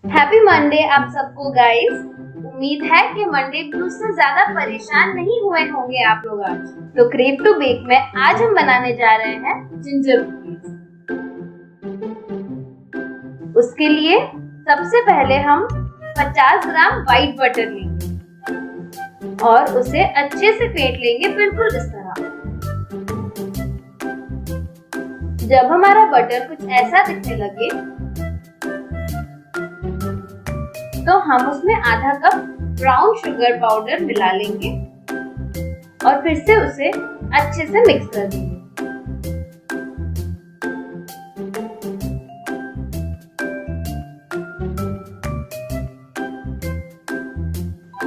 Happy Monday आप सबको guys. उम्मीद है कि मंडे ब्लूज से ज्यादा परेशान नहीं हुए होंगे आप लोग आज। तो क्रेव टू बेक में आज हम बनाने जा रहे हैं जिंजर कुकीज। उसके लिए सबसे पहले हम 50 ग्राम व्हाइट बटर लेंगे और उसे अच्छे से फेंट लेंगे, बिल्कुल इस तरह। जब हमारा बटर कुछ ऐसा दिखने लगे तो हम उसमें आधा कप ब्राउन शुगर पाउडर मिला लेंगे और फिर से उसे अच्छे से मिक्स कर देंगे।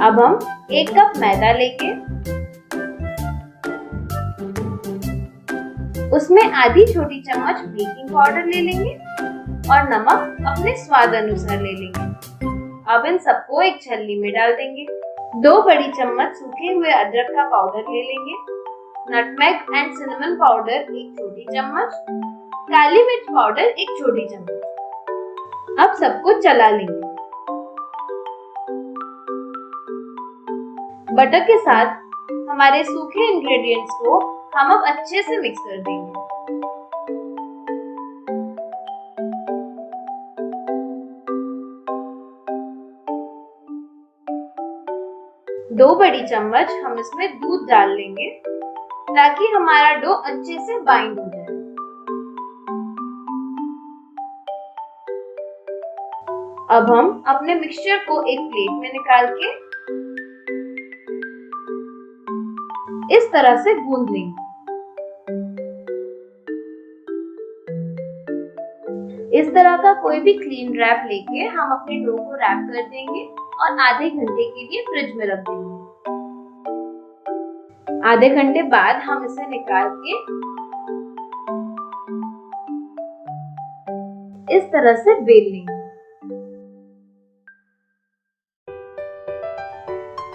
अब हम 1 कप मैदा लेंगे, उसमें आधी छोटी चम्मच बेकिंग पाउडर ले लेंगे और नमक अपने स्वाद अनुसार ले लेंगे। अब इन सबको एक छलनी में डाल देंगे। 2 बड़ी चम्मच सूखे हुए अदरक का पाउडर ले लेंगे। नटमेग एंड सिनेमन पाउडर 1 छोटी चम्मच, काली मिर्च पाउडर 1 छोटी चम्मच। अब सबको चला लेंगे। बटर के साथ हमारे सूखे इंग्रेडिएंट्स को हम अब अच्छे से मिक्स कर देंगे। दो बड़ी चम्मच हम इसमें दूध डाल लेंगे ताकि हमारा डो अच्छे से बाइंड हो जाए। अब हम अपने मिक्सचर को एक प्लेट में निकाल के इस तरह से गूंद लेंगे। इस तरह का कोई भी क्लीन रैप लेके हम अपने डो को रैप कर देंगे और आधे घंटे के लिए फ्रिज में रख देंगे। आधे घंटे बाद हम इसे निकाल के इस तरह से बेल लेंगे।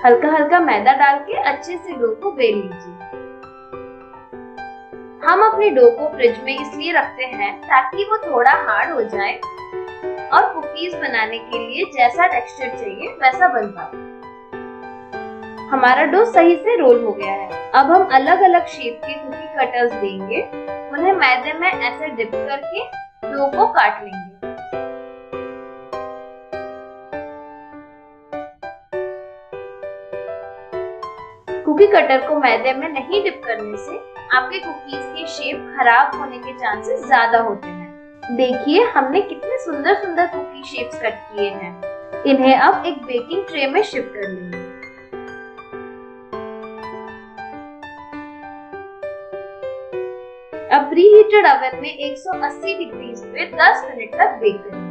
हल्का हल्का मैदा डाल के अच्छे से डो को बेल लीजिए। हम अपने डो को फ्रिज में इसलिए रखते हैं ताकि वो थोड़ा हार्ड हो जाए और कुकीज बनाने के लिए जैसा टेक्सचर चाहिए वैसा बन पाए। हमारा डो सही से रोल हो गया है। अब हम अलग अलग शेप के कुकी कटर्स देंगे, उन्हें मैदे में ऐसे डिप करके डो को काट लेंगे। कुकी कटर को मैदे में नहीं डिप करने से आपके कुकीज के शेप खराब होने के चांसेस ज्यादा होते हैं। देखिए हमने कितने सुंदर सुंदर कुकी शेप्स कट किए हैं। इन्हें अब एक बेकिंग ट्रे में शिफ्ट कर लेंगे। अब प्रीहीटेड ओवन में 180 डिग्री पे 10 मिनट तक बेक करेंगे।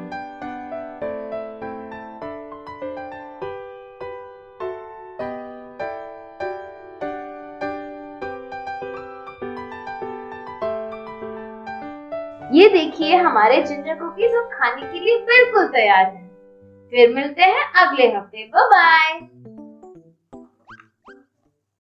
ये देखिए हमारे जिंजर कुकीज अब खाने के लिए बिल्कुल तैयार हैं। फिर मिलते हैं अगले हफ्ते। Bye bye.